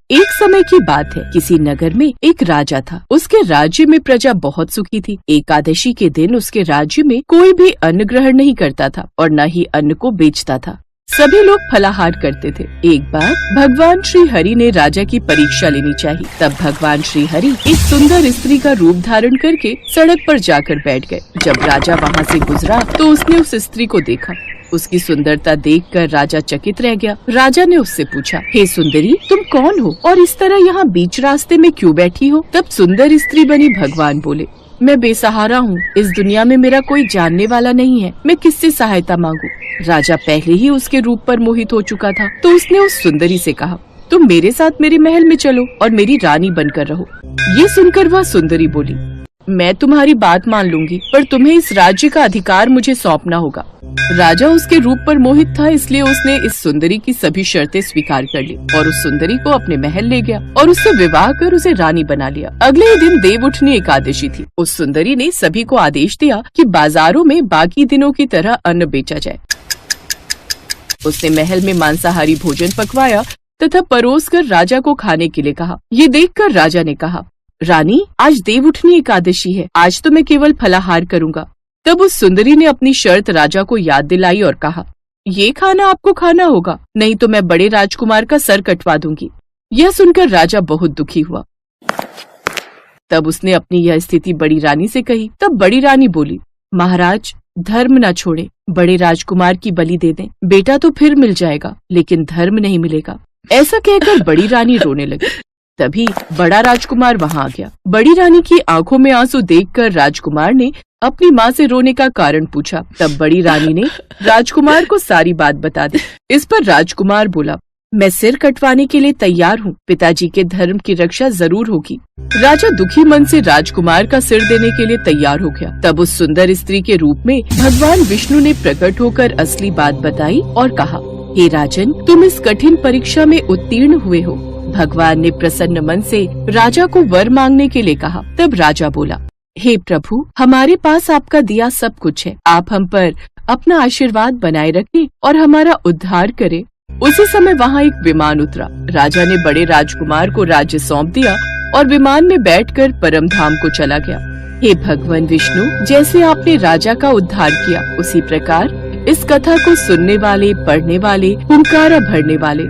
एक समय की बात है, किसी नगर में एक राजा था। उसके राज्य में प्रजा बहुत सुखी थी। एकादशी के दिन उसके राज्य में कोई भी अन्न ग्रहण नहीं करता था और न ही अन्न को बेचता था। सभी लोग फलाहार करते थे। एक बार भगवान श्री हरि ने राजा की परीक्षा लेनी चाहिए। तब भगवान श्री हरि एक सुंदर स्त्री का रूप धारण करके सड़क पर जाकर बैठ गए। जब राजा वहाँ से गुजरा तो उसने उस स्त्री को देखा। उसकी सुंदरता देखकर राजा चकित रह गया। राजा ने उससे पूछा, हे सुंदरी, तुम कौन हो और इस तरह यहाँ बीच रास्ते में क्यों बैठी हो? तब सुंदर स्त्री बनी भगवान बोले, मैं बेसहारा हूँ। इस दुनिया में मेरा कोई जानने वाला नहीं है। मैं किससे सहायता मांगू? राजा पहले ही उसके रूप पर मोहित हो चुका था, तो उसने उस सुंदरी से कहा, तुम मेरे साथ मेरे महल में चलो और मेरी रानी बनकर रहो। ये सुनकर वह सुंदरी बोली, मैं तुम्हारी बात मान लूंगी, पर तुम्हें इस राज्य का अधिकार मुझे सौंपना होगा। राजा उसके रूप पर मोहित था, इसलिए उसने इस सुंदरी की सभी शर्तें स्वीकार कर ली और उस सुंदरी को अपने महल ले गया और उससे विवाह कर उसे रानी बना लिया। अगले ही दिन देवउठनी एकादशी थी। उस सुंदरी ने सभी को आदेश दिया कि बाजारों में बाकी दिनों की तरह अन्न बेचा जाए। उसने महल में मांसाहारी भोजन पकवाया तथा परोसकर राजा को खाने के लिए कहा। ये देखकर राजा ने कहा, रानी, आज देवउठनी एकादशी है, आज तो मैं केवल फलाहार करूंगा। तब उस सुंदरी ने अपनी शर्त राजा को याद दिलाई और कहा, ये खाना आपको खाना होगा, नहीं तो मैं बड़े राजकुमार का सर कटवा दूंगी। यह सुनकर राजा बहुत दुखी हुआ। तब उसने अपनी यह स्थिति बड़ी रानी से कही। तब बड़ी रानी बोली, महाराज, धर्म न छोड़े, बड़े राजकुमार की बलि दे दें। बेटा तो फिर मिल जाएगा, लेकिन धर्म नहीं मिलेगा। ऐसा कहकर बड़ी रानी रोने लगी। तभी बड़ा राजकुमार वहाँ आ गया। बड़ी रानी की आंखों में आंसू देखकर राजकुमार ने अपनी माँ से रोने का कारण पूछा। तब बड़ी रानी ने राजकुमार को सारी बात बता दी। इस पर राजकुमार बोला, मैं सिर कटवाने के लिए तैयार हूँ, पिताजी के धर्म की रक्षा जरूर होगी। राजा दुखी मन से राजकुमार का सिर देने के लिए तैयार हो गया। तब उस सुंदर स्त्री के रूप में भगवान विष्णु ने प्रकट होकर असली बात बताई और कहा, हे राजन, तुम इस कठिन परीक्षा में उत्तीर्ण हुए हो। भगवान ने प्रसन्न मन से राजा को वर मांगने के लिए कहा। तब राजा बोला, हे प्रभु, हमारे पास आपका दिया सब कुछ है, आप हम पर अपना आशीर्वाद बनाए रखें और हमारा उद्धार करें। उसी समय वहाँ एक विमान उतरा। राजा ने बड़े राजकुमार को राज्य सौंप दिया और विमान में बैठकर परम धाम को चला गया। हे भगवान विष्णु, जैसे आपने राजा का उद्धार किया, उसी प्रकार इस कथा को सुनने वाले, पढ़ने वाले, हुंकारा भरने वाले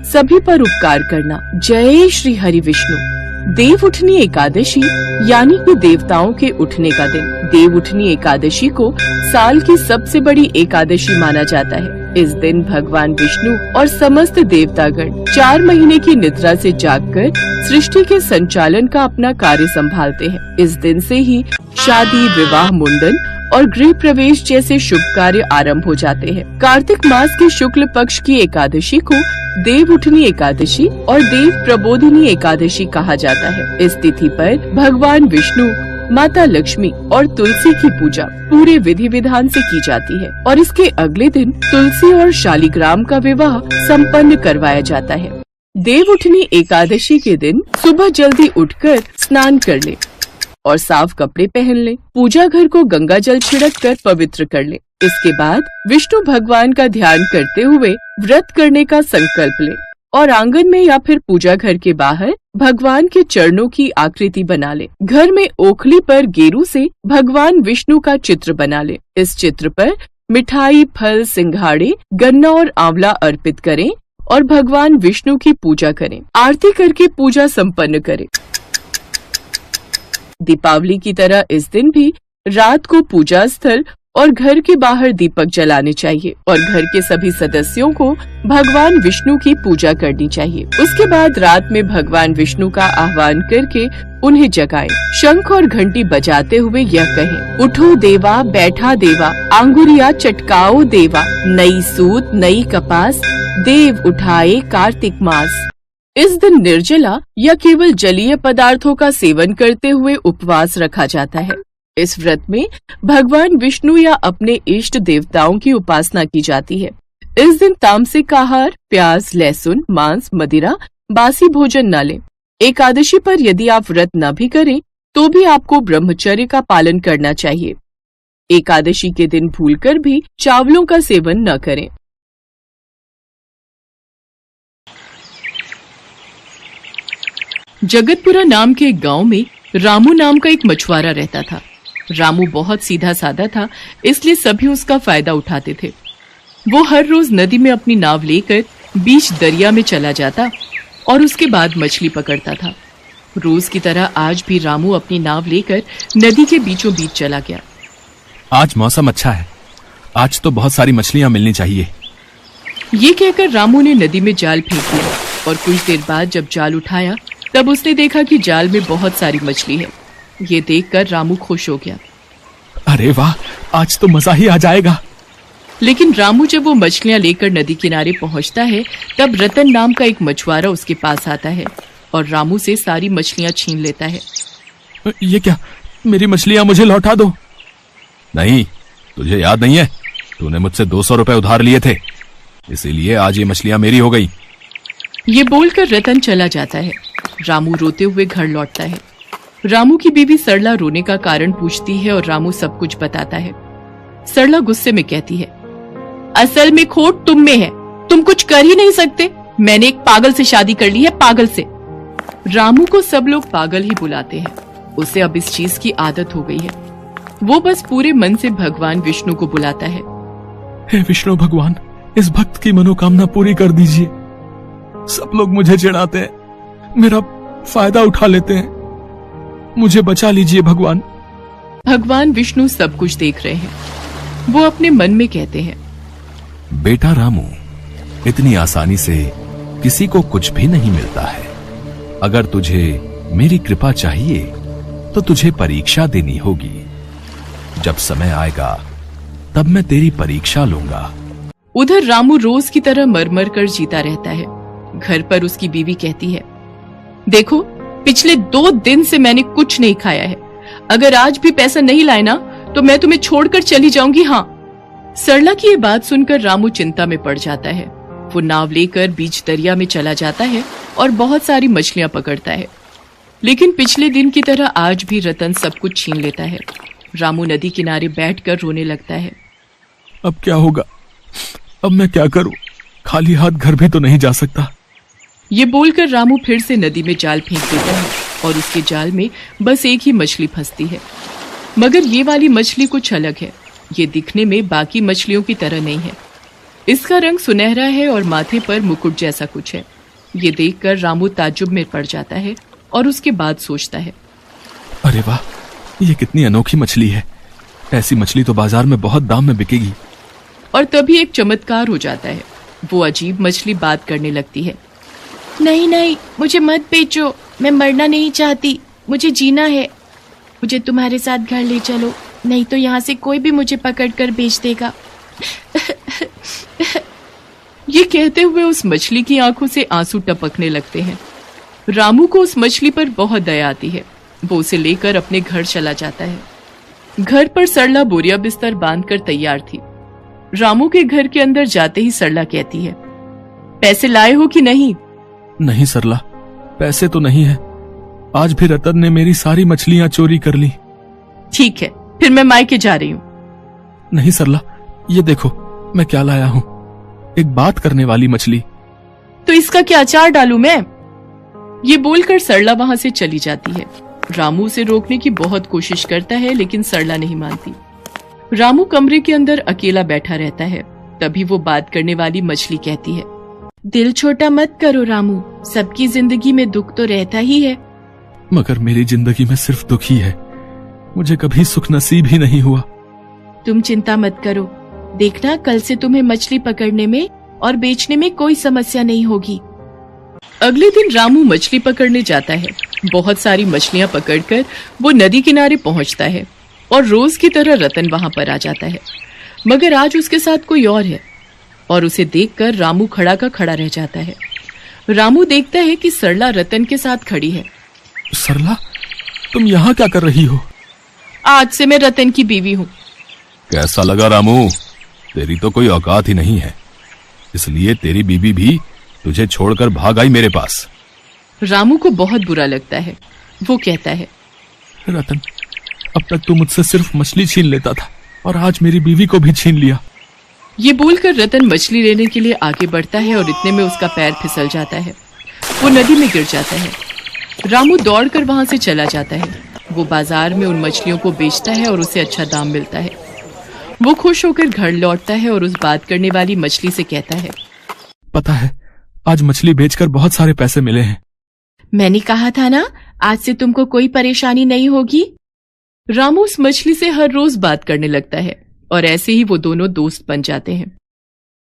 सभी पर उपकार करना। जय श्री हरि विष्णु। देवउठनी एकादशी यानी कि देवताओं के उठने का दिन। देवउठनी एकादशी को साल की सबसे बड़ी एकादशी माना जाता है। इस दिन भगवान विष्णु और समस्त देवतागण 4 महीने की निद्रा से जागकर सृष्टि के संचालन का अपना कार्य संभालते हैं। इस दिन से ही शादी, विवाह, मुंडन और गृह प्रवेश जैसे शुभ कार्य आरंभ हो जाते हैं। कार्तिक मास के शुक्ल पक्ष की एकादशी को देवउठनी एकादशी और देव प्रबोधिनी एकादशी कहा जाता है। इस तिथि पर भगवान विष्णु, माता लक्ष्मी और तुलसी की पूजा पूरे विधि विधान से की जाती है और इसके अगले दिन तुलसी और शालिग्राम का विवाह संपन्न करवाया जाता है। देवउठनी एकादशी के दिन सुबह जल्दी उठकर स्नान कर ले और साफ कपड़े पहन ले। पूजा घर को गंगा जल छिड़क कर पवित्र कर ले। इसके बाद विष्णु भगवान का ध्यान करते हुए व्रत करने का संकल्प ले और आंगन में या फिर पूजा घर के बाहर भगवान के चरणों की आकृति बना ले। घर में ओखली पर गेरू से भगवान विष्णु का चित्र बना ले। इस चित्र पर मिठाई, फल, सिंघाड़े, गन्ना और आंवला अर्पित करें और भगवान विष्णु की पूजा करें। आरती करके पूजा संपन्न करें। दीपावली की तरह इस दिन भी रात को पूजा स्थल और घर के बाहर दीपक जलाने चाहिए और घर के सभी सदस्यों को भगवान विष्णु की पूजा करनी चाहिए। उसके बाद रात में भगवान विष्णु का आह्वान करके उन्हें जगाएं। शंख और घंटी बजाते हुए यह कहें, उठो देवा, बैठा देवा, आंगुरिया चटकाओ देवा, नई सूत नई कपास, देव उठाए कार्तिक मास। इस दिन निर्जला या केवल जलीय पदार्थों का सेवन करते हुए उपवास रखा जाता है। इस व्रत में भगवान विष्णु या अपने इष्ट देवताओं की उपासना की जाती है। इस दिन तामसिक आहार, प्याज, लहसुन, मांस, मदिरा, बासी भोजन न लें। एकादशी पर यदि आप व्रत न भी करें तो भी आपको ब्रह्मचर्य का पालन करना चाहिए। एकादशी के दिन भूलकर भी चावलों का सेवन न करें। जगतपुरा नाम के एक गांव में रामू नाम का एक मछुआरा रहता था। रामू बहुत सीधा साधा था, इसलिए सभी उसका फायदा उठाते थे। वो हर रोज नदी में अपनी नाव लेकर बीच दरिया में चला जाता और उसके बाद मछली पकड़ता था। रोज की तरह आज भी रामू अपनी नाव लेकर नदी के बीचों बीच चला गया। आज मौसम अच्छा है, आज तो बहुत सारी मछलियां मिलनी चाहिए। ये कहकर रामू ने नदी में जाल फेंक दिया और कुछ देर बाद जब जाल उठाया तब उसने देखा कि जाल में बहुत सारी मछली है। ये देखकर रामू खुश हो गया। अरे वाह, आज तो मजा ही आ जाएगा। लेकिन रामू जब वो मछलियां लेकर नदी किनारे पहुंचता है तब रतन नाम का एक मछुआरा उसके पास आता है और रामू से सारी मछलियां छीन लेता है। ये क्या, मेरी मछलियां मुझे लौटा दो। नहीं, तुझे याद नहीं है, तूने मुझसे 200 रुपए उधार लिए थे, इसीलिए आज ये मछलियां मेरी हो गई। ये बोलकर रतन चला जाता है। रामू रोते हुए घर लौटता है। रामू की बीवी सरला रोने का कारण पूछती है और रामू सब कुछ बताता है। सरला गुस्से में कहती है, असल में खोट तुम में है, तुम कुछ कर ही नहीं सकते। मैंने एक पागल से शादी कर ली है, पागल से। रामू को सब लोग पागल ही बुलाते हैं। उसे अब इस चीज की आदत हो गई है। वो बस पूरे मन से भगवान विष्णु को बुलाता है। हे विष्णु भगवान, इस भक्त की मनोकामना पूरी कर दीजिए। सब लोग मुझे चिढ़ाते हैं, मेरा फायदा उठा लेते हैं, मुझे बचा लीजिए भगवान। भगवान विष्णु सब कुछ देख रहे हैं। वो अपने मन में कहते हैं, बेटा रामू, इतनी आसानी से किसी को कुछ भी नहीं मिलता है। अगर तुझे मेरी कृपा चाहिए तो तुझे परीक्षा देनी होगी। जब समय आएगा तब मैं तेरी परीक्षा लूंगा। उधर रामू रोज की तरह मर कर जीता रहता है। घर पर उसकी बीवी कहती है, देखो, पिछले 2 दिन से मैंने कुछ नहीं खाया है। अगर आज भी पैसा नहीं लाए ना तो मैं तुम्हें छोड़कर चली जाऊंगी। हाँ। सरला की ये बात सुनकर रामू चिंता में पड़ जाता है। वो नाव लेकर बीच दरिया में चला जाता है और बहुत सारी मछलियां पकड़ता है। लेकिन पिछले दिन की तरह आज भी रतन सब कुछ छीन लेता है। रामू नदी किनारे बैठकर रोने लगता है। अब क्या होगा, अब मैं क्या करूं? खाली हाथ घर भी तो नहीं जा सकता। ये बोलकर रामू फिर से नदी में जाल फेंक देता है और उसके जाल में बस एक ही मछली फंसती है। मगर ये वाली मछली कुछ अलग है। ये दिखने में बाकी मछलियों की तरह नहीं है। इसका रंग सुनहरा है और माथे पर मुकुट जैसा कुछ है। ये देखकर रामू ताज्जुब में पड़ जाता है और उसके बाद सोचता है, अरे वाह, ये कितनी अनोखी मछली है। ऐसी मछली तो बाजार में बहुत दाम में बिकेगी। और तभी एक चमत्कार हो जाता है। वो अजीब मछली बात करने लगती है। नहीं नहीं, मुझे मत बेचो, मैं मरना नहीं चाहती, मुझे जीना है। मुझे तुम्हारे साथ घर ले चलो, नहीं तो यहाँ से कोई भी मुझे पकड़कर बेच देगा। ये कहते हुए उस मछली की आंखों से आंसू टपकने लगते हैं। रामू को उस मछली पर बहुत दया आती है। वो उसे लेकर अपने घर चला जाता है। घर पर सरला बोरिया बिस्तर बांधकर तैयार थी। रामू के घर के अंदर जाते ही सरला कहती है, पैसे लाए हो कि नहीं? नहीं सरला, पैसे तो नहीं है। आज भी रतन ने मेरी सारी मछलियां चोरी कर ली। ठीक है, फिर मैं मायके जा रही हूँ। नहीं सरला, ये देखो मैं क्या लाया हूँ, एक बात करने वाली मछली। तो इसका क्या अचार डालूं मैं? ये बोलकर सरला वहां से चली जाती है। रामू उसे रोकने की बहुत कोशिश करता है लेकिन सरला नहीं मानती। रामू कमरे के अंदर अकेला बैठा रहता है। तभी वो बात करने वाली मछली कहती है, दिल छोटा मत करो रामू, सबकी जिंदगी में दुख तो रहता ही है। मगर मेरी जिंदगी में सिर्फ दुख ही है, मुझे कभी सुख नसीब ही नहीं हुआ। तुम चिंता मत करो, देखना कल से तुम्हें मछली पकड़ने में और बेचने में कोई समस्या नहीं होगी। अगले दिन रामू मछली पकड़ने जाता है। बहुत सारी मछलियां पकड़कर वो नदी किनारे पहुंचता है और रोज की तरह रतन वहां पर आ जाता है। मगर आज उसके साथ कोई और है और उसे देखकर रामू खड़ा का खड़ा रह जाता है। रामू देखता है कि सरला रतन के साथ खड़ी है। सरला, तुम यहाँ क्या कर रही हो? आज से मैं रतन की बीवी हूँ। कैसा लगा रामू? तेरी तो कोई औकात ही नहीं है, इसलिए तेरी बीवी भी तुझे छोड़कर भाग आई मेरे पास। रामू को बहुत बुरा लगता है। वो कहता है, रतन, अब तक तू मुझसे सिर्फ मछली छीन लेता था और आज मेरी बीवी को भी छीन लिया। ये बोलकर रतन मछली लेने के लिए आगे बढ़ता है और इतने में उसका पैर फिसल जाता है। वो नदी में गिर जाता है। रामू दौड़कर वहां से चला जाता है। वो बाजार में उन मछलियों को बेचता है और उसे अच्छा दाम मिलता है। वो खुश होकर घर लौटता है और उस बात करने वाली मछली से कहता है, पता है, आज मछली बेचकर बहुत सारे पैसे मिले हैं। मैंने कहा था ना, आज से तुमको कोई परेशानी नहीं होगी। रामू उस मछली से हर रोज बात करने लगता है और ऐसे ही वो दोनों दोस्त बन जाते हैं।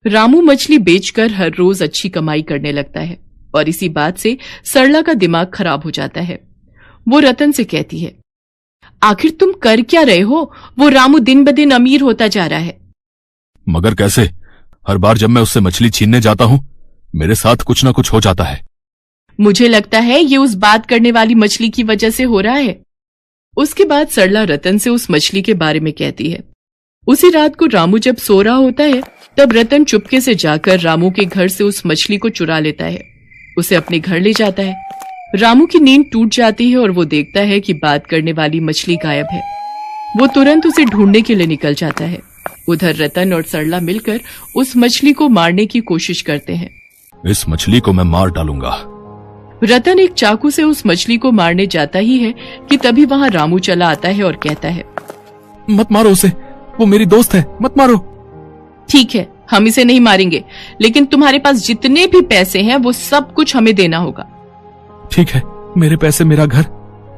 रामू मछली बेचकर हर रोज अच्छी कमाई करने लगता है और इसी बात से सरला का दिमाग खराब हो जाता है। वो रतन से कहती है, आखिर तुम कर क्या रहे हो? वो रामू दिन ब दिन अमीर होता जा रहा है। मगर कैसे? हर बार जब मैं उससे मछली छीनने जाता हूँ, मेरे साथ कुछ ना कुछ हो जाता है। मुझे लगता है ये उस बात करने वाली मछली की वजह से हो रहा है। उसके बाद सरला रतन से उस मछली के बारे में कहती है। उसी रात को रामू जब सो रहा होता है, तब रतन चुपके से जाकर रामू के घर से उस मछली को चुरा लेता है। उसे अपने घर ले जाता है। रामू की नींद टूट जाती है और वो देखता है कि बात करने वाली मछली गायब है। वो तुरंत उसे ढूंढने के लिए निकल जाता है। उधर रतन और सरला मिलकर उस मछली को मारने की कोशिश करते हैं। इस मछली को मैं मार डालूंगा। रतन एक चाकू से उस मछली को मारने जाता ही है कि तभी वहां रामू चला आता है और कहता है, मत मारो उसे, वो मेरी दोस्त है, मत मारो। ठीक है, हम इसे नहीं मारेंगे, लेकिन तुम्हारे पास जितने भी पैसे हैं वो सब कुछ हमें देना होगा। ठीक है, मेरे पैसे, मेरा घर,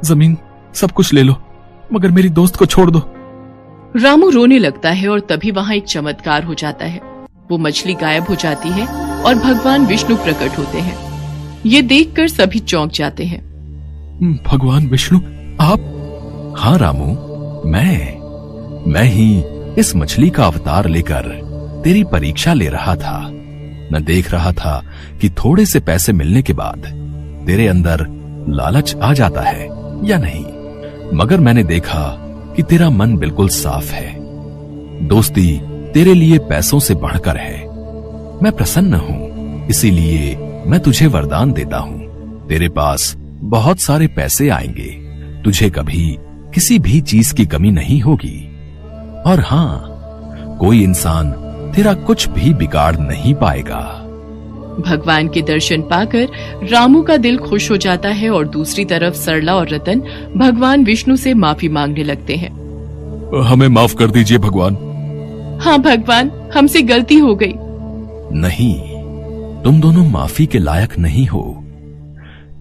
जमीन, सब कुछ ले लो, मगर मेरी दोस्त को छोड़ दो। रामू रोने लगता है और तभी वहां एक चमत्कार हो जाता है। वो मछली गायब हो जाती है और भगवान विष्णु प्रकट होते हैं। ये देखकर सभी चौंक जाते हैं। भगवान विष्णु, आप? हाँ रामू, मैं ही इस मछली का अवतार लेकर तेरी परीक्षा ले रहा था। मैं देख रहा था कि थोड़े से पैसे मिलने के बाद तेरे अंदर लालच आ जाता है या नहीं, मगर मैंने देखा कि तेरा मन बिल्कुल साफ है। दोस्ती तेरे लिए पैसों से बढ़कर है। मैं प्रसन्न हूं, इसीलिए मैं तुझे वरदान देता हूं। तेरे पास बहुत सारे पैसे आएंगे, तुझे कभी किसी भी चीज की कमी नहीं होगी। और हाँ, कोई इंसान तेरा कुछ भी बिगाड़ नहीं पाएगा। भगवान के दर्शन पाकर रामू का दिल खुश हो जाता है और दूसरी तरफ सरला और रतन भगवान विष्णु से माफी मांगने लगते हैं। हमें माफ कर दीजिए भगवान। हाँ भगवान, हमसे गलती हो गई। नहीं, तुम दोनों माफी के लायक नहीं हो,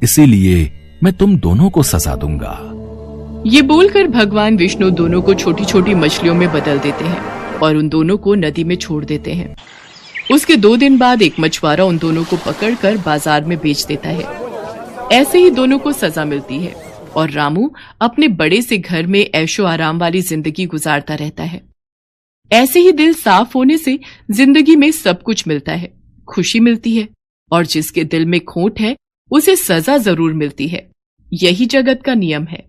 इसीलिए मैं तुम दोनों को सजा दूंगा। ये बोलकर भगवान विष्णु दोनों को छोटी छोटी मछलियों में बदल देते हैं और उन दोनों को नदी में छोड़ देते हैं। उसके 2 दिन बाद एक मछुआरा उन दोनों को पकड़कर बाजार में बेच देता है। ऐसे ही दोनों को सजा मिलती है और रामू अपने बड़े से घर में ऐशो आराम वाली जिंदगी गुजारता रहता है। ऐसे ही दिल साफ होने से जिंदगी में सब कुछ मिलता है, खुशी मिलती है, और जिसके दिल में खोट है उसे सजा जरूर मिलती है। यही जगत का नियम है।